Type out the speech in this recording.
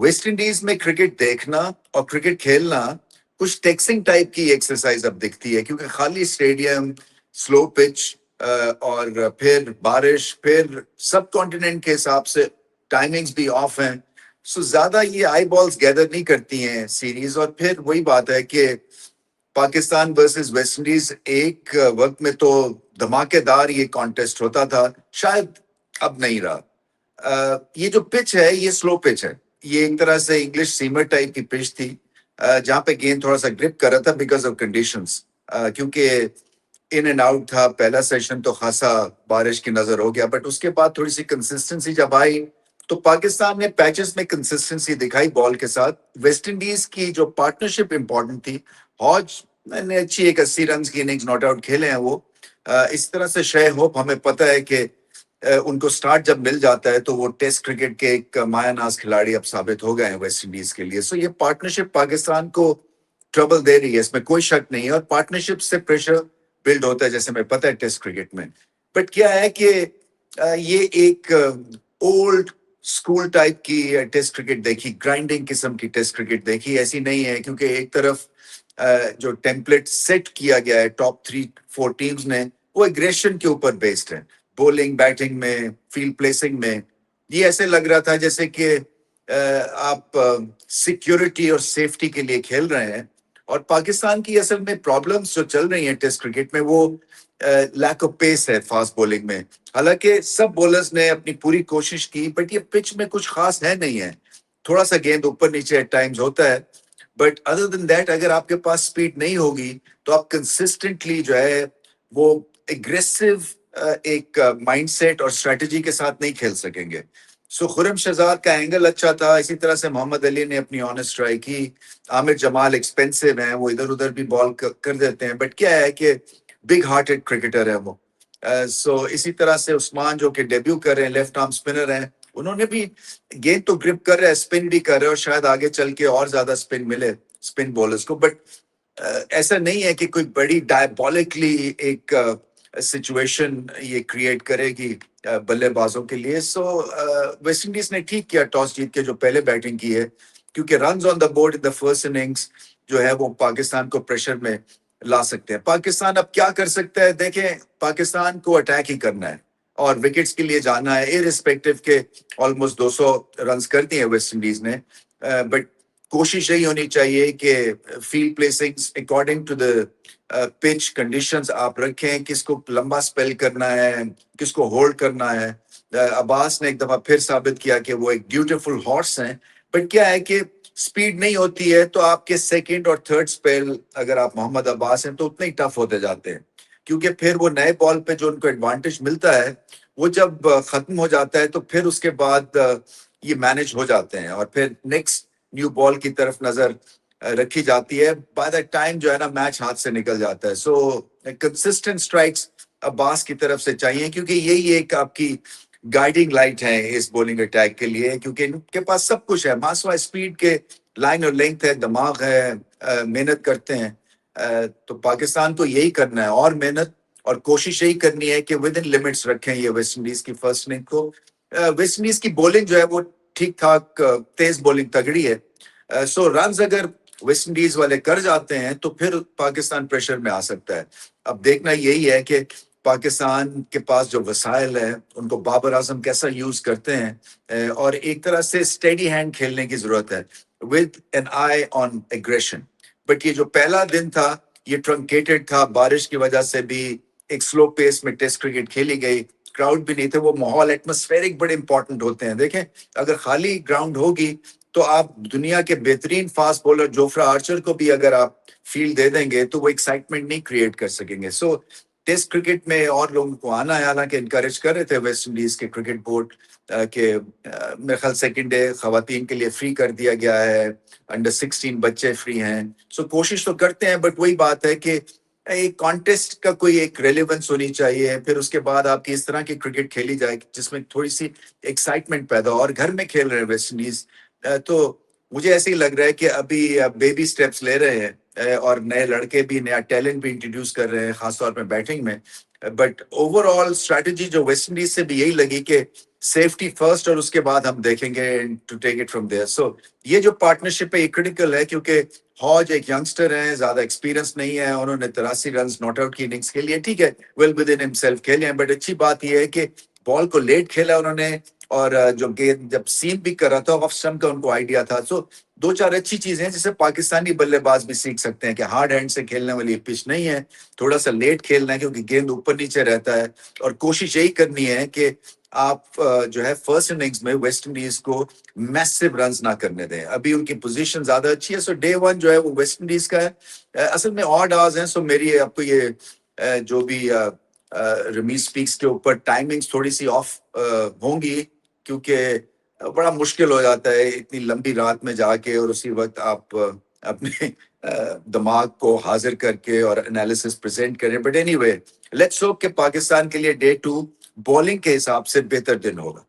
West Indies में cricket देखना और क्रिकेट खेलना कुछ टैक्सिंग टाइप की एक्सरसाइज अब दिखती है, क्योंकि खाली स्टेडियम, स्लो पिच और फिर बारिश, फिर सब कॉन्टिनेंट के हिसाब से टाइमिंग्स भी ऑफ हैं. सो ज्यादा ये आई बॉल्स गैदर नहीं करती हैं सीरीज. और फिर वही बात है कि पाकिस्तान वर्सेस वेस्ट इंडीज एक वक्त में तो धमाकेदार ये कॉन्टेस्ट होता था, शायद अब नहीं रहा. ये जो पिच है ये स्लो पिच है. ये एक तरह से इंग्लिश सीमर टाइप की पिच थी, जहाँ पे गेंद थोड़ा सा ग्रिप कर रहा था बिकॉज ऑफ कंडीशंस, क्योंकि इन एंड आउट था. पहला सेशन तो खासा बारिश की नजर हो गया, बट उसके बाद थोड़ी सी कंसिस्टेंसी जब आई तो पाकिस्तान ने पैचेस में कंसिस्टेंसी दिखाई बॉल के साथ. वेस्ट इंडीज की जो पार्टनरशिप इंपॉर्टेंट थी, हॉज ने अच्छी एक 80 रन की इनिंग्स नॉट आउट खेले हैं वो. इस तरह से शे होप हमें पता है कि उनको स्टार्ट जब मिल जाता है तो वो टेस्ट क्रिकेट के एक मायानाज खिलाड़ी अब साबित हो गए हैं वेस्ट इंडीज के लिए. सो ये पार्टनरशिप पाकिस्तान को ट्रबल दे रही है, इसमें कोई शक नहीं है. और पार्टनरशिप से प्रेशर बिल्ड होता है, जैसे हमें पता है टेस्ट क्रिकेट में. बट क्या है कि ये एक ओल्ड स्कूल टाइप की टेस्ट क्रिकेट देखी, ग्राइंडिंग किस्म की टेस्ट क्रिकेट देखी. ऐसी नहीं है, क्योंकि एक तरफ जो टेम्पलेट सेट किया गया है टॉप 3-4 टीम्स ने, वो एग्रेशन के ऊपर बेस्ड है. बॉलिंग, बैटिंग में, फील्ड प्लेसिंग में. ये ऐसे लग रहा था जैसे कि आप सिक्योरिटी और सेफ्टी के लिए खेल रहे हैं. और पाकिस्तान की असल में प्रॉब्लम्स जो चल रही हैं टेस्ट क्रिकेट में, वो लैक ऑफ पेस है फास्ट बॉलिंग में. हालांकि सब बॉलर्स ने अपनी पूरी कोशिश की, बट ये पिच में कुछ खास है नहीं है. थोड़ा सा गेंद ऊपर नीचे एट टाइम्स होता है, बट अदर देन दैट अगर आपके पास स्पीड नहीं होगी तो आप कंसिस्टेंटली जो है वो एग्रेसिव एक माइंडसेट और स्ट्रेटजी के साथ नहीं खेल सकेंगे. सो खुरम शहजाद का एंगल अच्छा था. इसी तरह से मोहम्मद अली ने अपनी ऑनेस्ट ट्राई की. आमिर जमाल एक्सपेंसिव हैं, वो इधर उधर भी बॉल कर देते हैं, बट क्या है कि बिग हार्टेड क्रिकेटर है वो. सो इसी तरह से उस्मान जो कि डेब्यू कर रहे हैं, लेफ्ट आर्म स्पिनर हैं, उन्होंने भी गेंद तो ग्रिप कर रहे हैं, स्पिन भी कर रहे हैं, और शायद आगे चल के और ज्यादा स्पिन मिले स्पिन बॉलर्स को. बट ऐसा नहीं है कि कोई बड़ी डायबॉलिकली एक सिचुएशन ये क्रिएट करेगी बल्लेबाजों के लिए. सो वेस्ट इंडीज ने ठीक किया टॉस जीत के जो पहले बैटिंग की है, क्योंकि runs on the board in the first innings जो है वो पाकिस्तान को प्रेशर में ला सकते हैं. पाकिस्तान अब क्या कर सकता है? देखें, पाकिस्तान को अटैक ही करना है और विकेट्स के लिए जाना है, इररिस्पेक्टिव के. ऑलमोस्ट 200 रन्स कर दिए वेस्ट इंडीज ने, बट कोशिश यही होनी चाहिए कि field placings according to the pitch conditions आप रखें. किसको लंबा स्पेल करना है, किसको होल्ड करना है. अब्बास ने एक दफा फिर साबित किया कि वो एक ब्यूटीफुल हॉर्स हैं. बट क्या है कि स्पीड नहीं होती है तो आपके सेकंड और थर्ड स्पेल, अगर आप मोहम्मद अब्बास हैं, तो उतने ही टफ होते जाते हैं, क्योंकि फिर वो नए बॉल पे जो उनको एडवांटेज मिलता है वो जब खत्म हो जाता है तो फिर उसके बाद ये मैनेज हो जाते हैं और फिर नेक्स्ट न्यू बॉल की तरफ नजर रखी जाती है. बाय द टाइम जो है ना मैच हाथ से निकल जाता है. सो कंसिस्टेंट स्ट्राइक्स अब्बास की तरफ से चाहिए, क्योंकि यही एक आपकी गाइडिंग लाइट है इस बॉलिंग अटैक के लिए, क्योंकि इनके पास सब कुछ है. मासवा स्पीड के लाइन और लेंथ है, दिमाग है, मेहनत करते हैं. तो पाकिस्तान को यही करना है, और मेहनत और कोशिश यही करनी है कि विद इन लिमिट्स रखें ये वेस्ट इंडीज की फर्स्ट इनिंग को. वेस्ट इंडीज की बॉलिंग जो है वो ठीक ठाक तेज बॉलिंग तगड़ी है. सो रन्स अगर वेस्ट इंडीज वाले कर जाते हैं तो फिर पाकिस्तान प्रेशर में आ सकता है. अब देखना यही है कि पाकिस्तान के पास जो वसाइल है उनको बाबर आजम कैसा यूज करते हैं, और एक तरह से स्टेडी हैंड खेलने की जरूरत है with an eye on aggression. But ये जो पहला दिन था ये ट्रंकेटेड था, बारिश की वजह से भी एक स्लो पेस में टेस्ट क्रिकेट खेली गई, क्राउड भी नहीं थे. वो माहौल एटमॉस्फेरिक बड़े इंपॉर्टेंट होते हैं. देखें, अगर खाली ग्राउंड होगी तो आप दुनिया के बेहतरीन फास्ट बॉलर जोफ्रा आर्चर को भी अगर आप फील्ड दे देंगे तो वो एक्साइटमेंट नहीं क्रिएट कर सकेंगे. सो टेस्ट क्रिकेट में और लोगों को आना है. हालांकि इनकरेज कर रहे थे वेस्ट इंडीज के क्रिकेट बोर्ड के मेरे ख्याल सेकेंड डे खवातीन के लिए फ्री कर दिया गया है, अंडर 16 बच्चे फ्री हैं. सो कोशिश तो करते हैं, बट वही बात है कि एक कॉन्टेस्ट का कोई एक रेलेवेंस होनी चाहिए. फिर उसके बाद आपकी इस तरह की क्रिकेट खेली जाए जिसमें थोड़ी सी एक्साइटमेंट पैदा हो. और घर में खेल रहे हैं वेस्ट इंडीज, तो मुझे ऐसे ही लग रहा है कि अभी बेबी स्टेप्स ले रहे हैं और नए लड़के भी, नया टैलेंट भी इंट्रोड्यूस कर रहे हैं, खासतौर पे बैटिंग में. बट ओवरऑल स्ट्रैटेजी जो वेस्ट इंडीज से भी यही लगी कि سیفٹی فرسٹ اور اس کے بعد ہم دیکھیں گے to take it from there. So یہ جو پارٹنرشپ ہے یہ کریٹیکل ہے کیونکہ ہاج ایک ینگسٹر ہیں, زیادہ ایکسپیرینس نہیں ہے, انہوں نے 83 رنز ناٹ آؤٹ کی اننگس کھیلی ہے, ٹھیک ہے, ویل ود ان ہمسیلف کھیلے ہیں, بٹ اچھی بات یہ ہے کہ بال کو لیٹ کھیلا انہوں نے, اور جو گیند جب سیم بھی کر رہا تھا آف اسٹمپ کا ان کو آئیڈیا تھا. سو دو چار اچھی چیزیں ہیں جسے پاکستانی بلے باز بھی سیکھ سکتے ہیں کہ ہارڈ ہینڈ سے کھیلنے والی پچ نہیں ہے, تھوڑا سا لیٹ کھیلنا ہے کیونکہ گیند اوپر نیچے رہتا ہے, اور کوشش یہی کرنی ہے کہ آپ جو ہے فرسٹ اننگز میں ویسٹ انڈیز کو میسو رنز نہ کرنے دیں. ابھی ان کی پوزیشن زیادہ اچھی ہے, سو ڈے ون جو ہے وہ ویسٹ انڈیز کا ہے. اصل میں آڈ آورز ہیں, سو میری آپ کو یہ جو بھی رمیز اسپیکس کے اوپر ٹائمنگز تھوڑی سی آف ہوں گی, کیونکہ بڑا مشکل ہو جاتا ہے اتنی لمبی رات میں جا کے اور اسی وقت آپ اپنے دماغ کو حاضر کر کے اور انالیسس پریزنٹ کریں. But any way let's hope کہ پاکستان کے لیے ڈے 2 بولنگ کے حساب سے بہتر دن ہوگا.